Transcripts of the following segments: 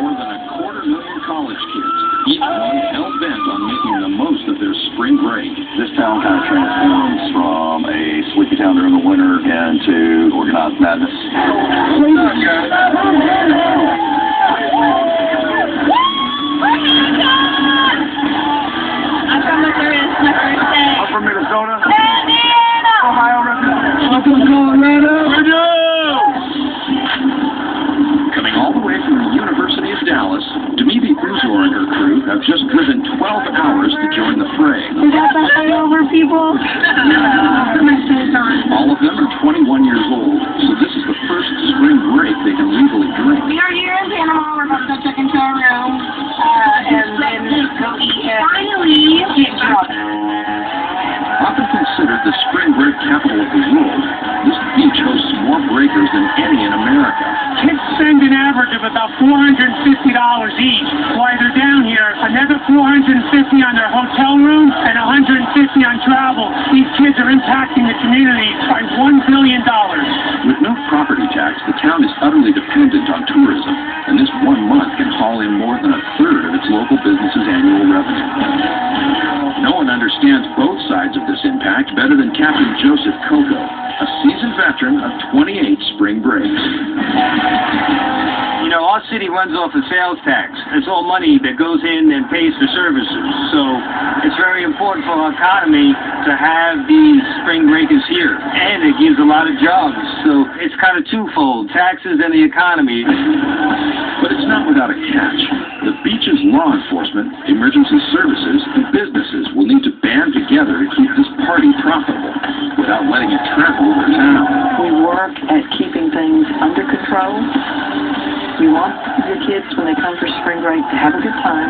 more than 250,000 college kids, each one hell-bent on making the most of their spring break. This town kind of transforms from a sleepy town during the winter into organized madness. I'm from Missouri. It's my first day. I'm from Minnesota. Indiana! Ohio representative. I'm from Colorado. Coming all the way from the University of Dallas, Demivi Uzor and her crew have just driven 12 hours to join the fray. Is that the hangover people? Put my shoes on. All of them are 21 years old, so this is the first spring break they can legally drink. We are here in Panama. We're about to go check into our room and then go eat and finally get drunk. Often considered the spring break capital of the world, this beach hosts more breakers than any in America. Kids spend an average of about $450 each. While they're down here, another $450 on their hotel room and $150 on travel. These kids are impacting the community by $1 billion. With no property tax, the town is utterly dependent on tourism, and this 1 month can haul in more than a third of its local business's annual revenue. No one understands both sides of this impact better than Captain Joseph Coco, a seasoned veteran of 28 spring breaks. You know, our city runs off of sales tax. It's all money that goes in and pays for services. So it's very important for our economy to have these spring breakers here. And it gives a lot of jobs. So it's kind of twofold, taxes and the economy. But it's not without a catch. The beach's law enforcement, emergency services, and businesses will need to band together to keep this party profitable without letting it trample their town. We work at keeping things under control. We want your kids, when they come for spring break, to have a good time,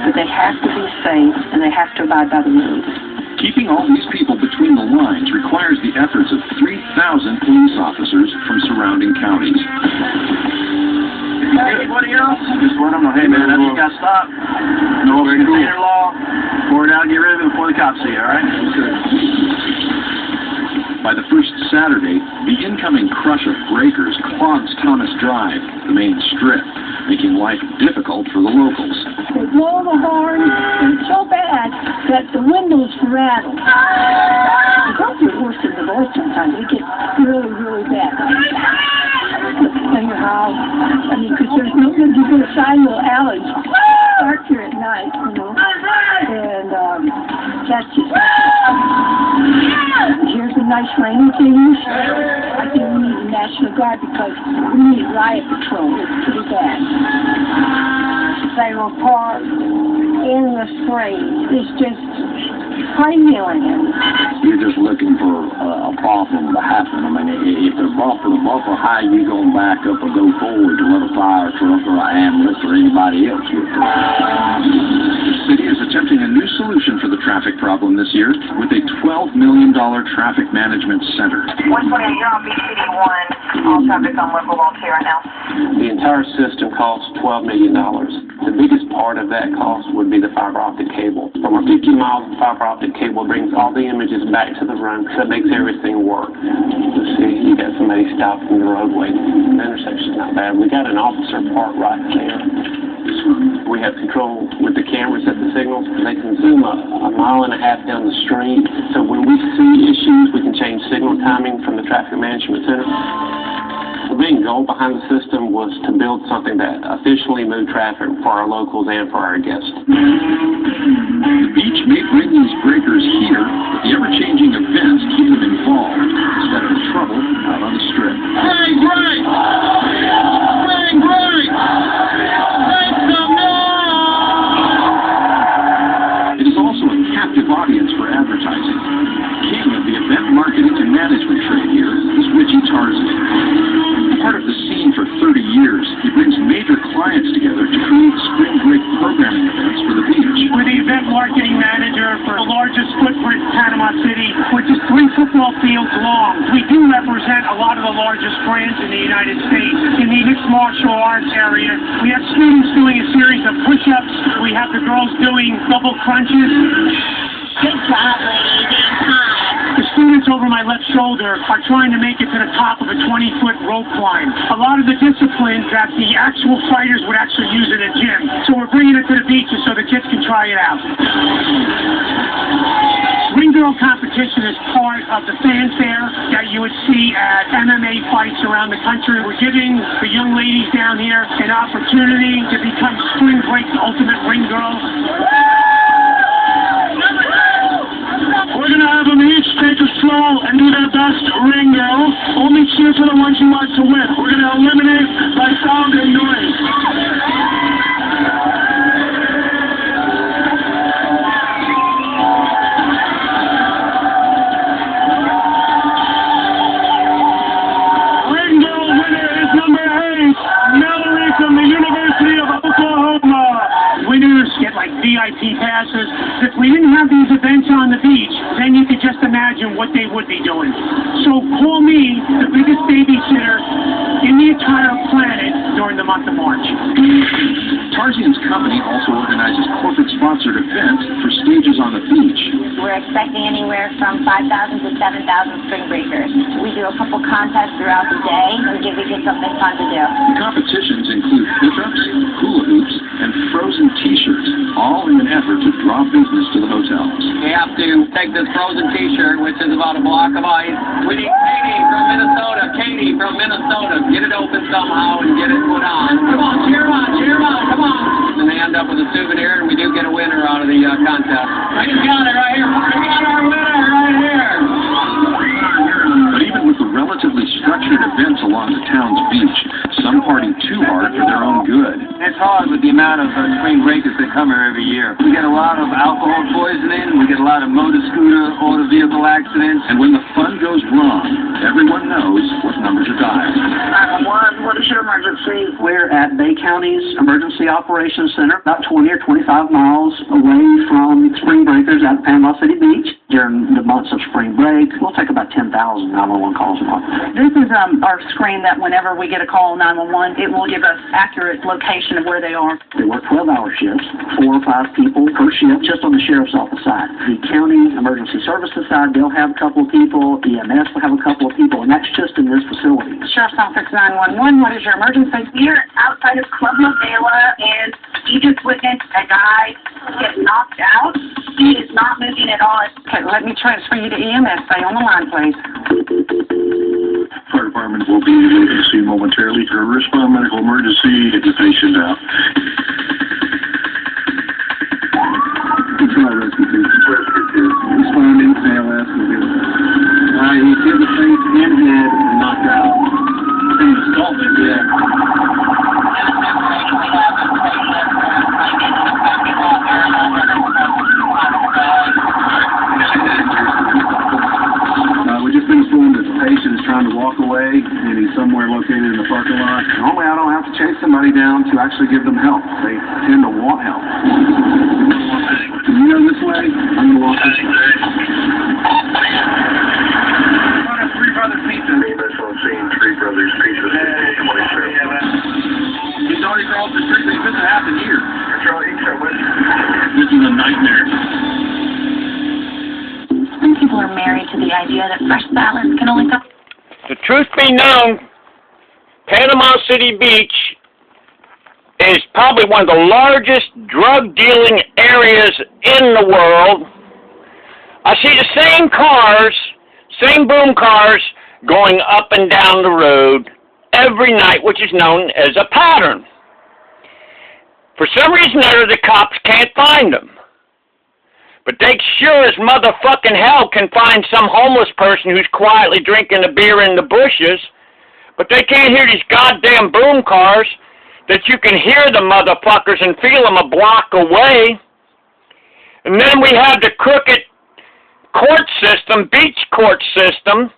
but they have to be safe and they have to abide by the rules. Keeping all these people between the lines requires the efforts of 3,000 police officers from surrounding counties. Anybody else? Just let them know, hey man, that just got stopped. No container law. Pour it out and get rid of it before the cops see you, alright? By the first Saturday, the incoming crush of breakers clogs Thomas Drive, the main strip, making life difficult for the locals. They blow the horn, and it's so bad that the windows rattle. It don't get worse than the voice sometimes. It gets really, really bad. Anyhow, I mean, because there's no good to go side little alleys. Start here at night, you know, and that's just. Here's a nice rainy thing. I think we need the National Guard because we need riot patrol. It's pretty bad. They were parked in the street. It's just crazy. You're just looking for a problem to happen. I mean, if the bumper high, you going to back up or go forward to let a fire truck or an ambulance or anybody else get through. The city is attempting a new solution for the traffic problem this year with a $12 million traffic management center. 128, you're on BCD1. All traffic on local volunteer right now. The entire system costs $12 million. The biggest part of that cost would be the fiber optic cable. Over 50 miles of fiber optic cable brings all the images back to the run, so it makes everything work. Let's see, you got somebody stopped in the roadway. The intersection's not bad. We got an officer parked right there. We have control with the cameras at the signals. They can zoom up a mile and a half down the street. So when we see issues, we can change signal timing from the traffic management center. The main goal behind the system was to build something that efficiently moved traffic for our locals and for our guests. The beach may bring these breakers here, but the ever-changing events keep them involved instead of in trouble out on the strip. Spring break! Spring break! Make some noise! It is also a captive audience for advertising. King of the event marketing and management trade here is Richie Tarzan. Part of the scene for 30 years, he brings major clients together to create spring break programming events for the beach. We're the event marketing manager for the largest footprint in Panama City, which is 3 football fields long. We do represent a lot of the largest brands in the United States. In the mixed martial arts area, we have students doing a series of push-ups. We have the girls doing double crunches. Good job, ladies. The students over my my left shoulder are trying to make it to the top of a 20-foot rope climb. A lot of the disciplines that the actual fighters would actually use in a gym. So we're bringing it to the beaches so the kids can try it out. Ring girl competition is part of the fanfare that you would see at MMA fights around the country. We're giving the young ladies down here an opportunity to become Spring Break's ultimate ring girl. We're going to have them each take a stroll and do their best ring girl. Only cheer for the one she wants to win. We're going to eliminate by sound and noise. Ring girl winner is number 8, Mallory from the University of Oklahoma. Winners get like VIP passes. If we didn't have these events on the beach, then you could just imagine what they would be doing. So call me the biggest babysitter in the entire planet during the month of March. Tarzan's company also organizes corporate-sponsored events for stages on the beach. We're expecting anywhere from 5,000 to 7,000 spring breakers. We do a couple contests throughout the day and give the kids something fun to do. The competitions include push-ups, hula hoops, and frozen T-shirts, all in an effort to draw business to the hotels. We have to take this frozen T-shirt, which is about a block of ice. We need Katie from Minnesota. Katie from Minnesota. Get it open somehow and get it put on. Come on, cheer on, come on. And they end up with a souvenir, and we do get a winner out of the contest. I just got it right here. We got our winner right here. But even with the relatively structured events along the town's beach, some party too hard for their own good. It's hard with the amount of spring breakers that come here every year. We get a lot of alcohol poisoning, we get a lot of motor scooter, auto vehicle accidents. And when the fun goes wrong, everyone knows what numbers are dialed. 911, what is your emergency? We're at Bay County's Emergency Operations Center, about 20 or 25 miles away from spring breakers at Panama City Beach. During the months of spring break, we'll take about 10,000 911 calls a month. This is our screen that whenever we get a call 911, it will give us accurate location of where they are. They work 12-hour shifts, 4 or 5 people per shift, just on the sheriff's office side. The county emergency services side, they'll have a couple of people. EMS will have a couple of people, and that's just in this facility. Sheriff's Office 911, what is your emergency? We're outside of Club La Vela, and we just witnessed a guy get knocked out. He is not moving at all. Okay, let me transfer you to EMS. Stay on the line, please. Fire department will be able to see momentarily. To respond medical emergency, get the patient out. Try rescue two. Responding to ALS. He's hit the face and head and knocked out. He's assaulted, yeah. We just been informed that the patient is trying to walk away and he's somewhere located in the parking lot. Normally I don't have to chase somebody down to actually give them help. They tend to want help. Can you go this way? I'm going to walk this way. Three Brothers Pizza. That's on scene. Three Brothers Pizza. He's already crossed the street. He's missing half a year. This is a nightmare. Some people are married to the idea that fresh salads can only come. The truth be known, Panama City Beach is probably one of the largest drug dealing areas in the world. I see the same cars, same boom cars, going up and down the road every night, which is known as a pattern. For some reason or other, the cops can't find them. But they sure as motherfucking hell can find some homeless person who's quietly drinking a beer in the bushes, but they can't hear these goddamn boom cars that you can hear the motherfuckers and feel them a block away. And then we have the crooked court system, beach court system,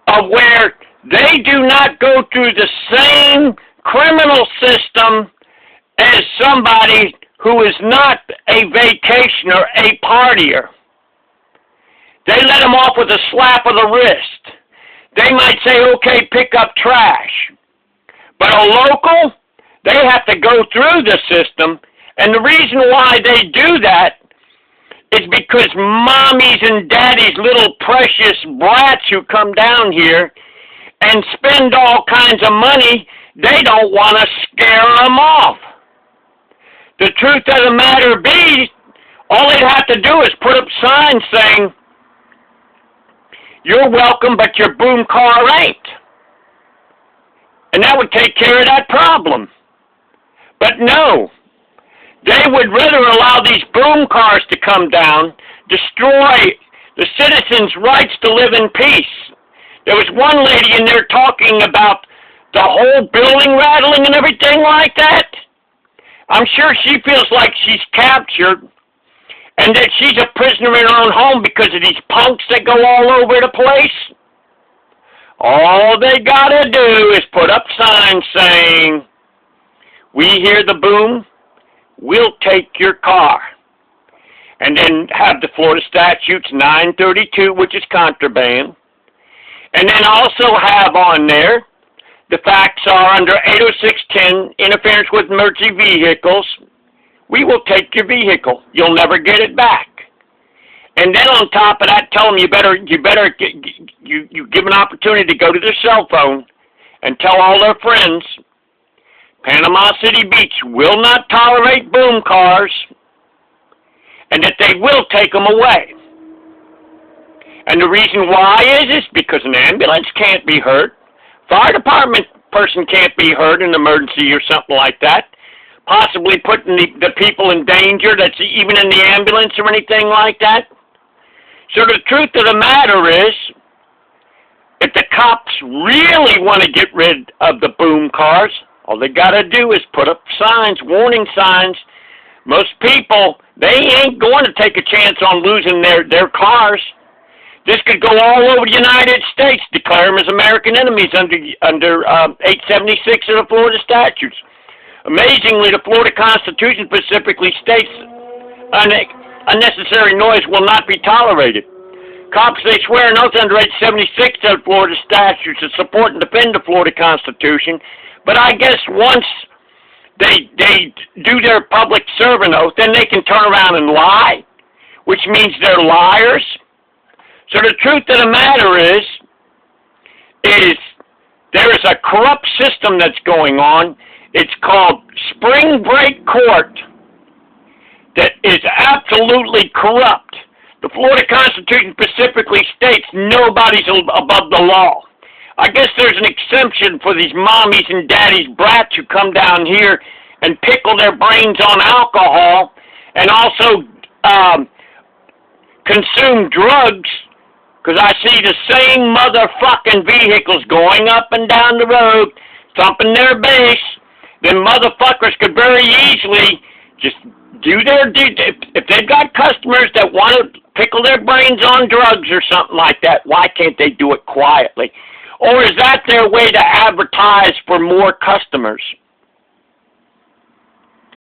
of where they do not go through the same criminal system as somebody who is not a vacationer, a partier. They let them off with a slap of the wrist. They might say, okay, pick up trash. But a local, they have to go through the system, and the reason why they do that is because mommies and daddies, little precious brats who come down here and spend all kinds of money, they don't want to scare them off. The truth of the matter be, all they'd have to do is put up signs saying, "You're welcome, but your boom car ain't." And that would take care of that problem. But no, they would rather allow these boom cars to come down, destroy the citizens' rights to live in peace. There was one lady in there talking about the whole building rattling and everything like that. I'm sure she feels like she's captured and that she's a prisoner in her own home because of these punks that go all over the place. All they gotta do is put up signs saying, "We hear the boom, we'll take your car." And then have the Florida statutes 932, which is contraband. And then also have on there, the facts are under 80610, interference with emergency vehicles. We will take your vehicle. You'll never get it back. And then on top of that, tell them you give an opportunity to go to their cell phone and tell all their friends, Panama City Beach will not tolerate boom cars, and that they will take them away. And the reason why is because an ambulance can't be hurt. Fire department person can't be hurt in an emergency or something like that, possibly putting the people in danger that's even in the ambulance or anything like that. So the truth of the matter is, if the cops really want to get rid of the boom cars, all they got to do is put up signs, warning signs. Most people, they ain't going to take a chance on losing their cars. This could go all over the United States, declare them as American enemies under 876 of the Florida statutes. Amazingly, the Florida Constitution specifically states unnecessary noise will not be tolerated. Cops, they swear an oath under 876 of the Florida statutes to support and defend the Florida Constitution, but I guess once they do their public servant oath, then they can turn around and lie, which means they're liars. So the truth of the matter is there is a corrupt system that's going on. It's called Spring Break Court that is absolutely corrupt. The Florida Constitution specifically states nobody's above the law. I guess there's an exemption for these mommies and daddies brats who come down here and pickle their brains on alcohol and also consume drugs. Because I see the same motherfucking vehicles going up and down the road, thumping their bass. Then motherfuckers could very easily just do their due. If they've got customers that want to pickle their brains on drugs or something like that, why can't they do it quietly? Or is that their way to advertise for more customers?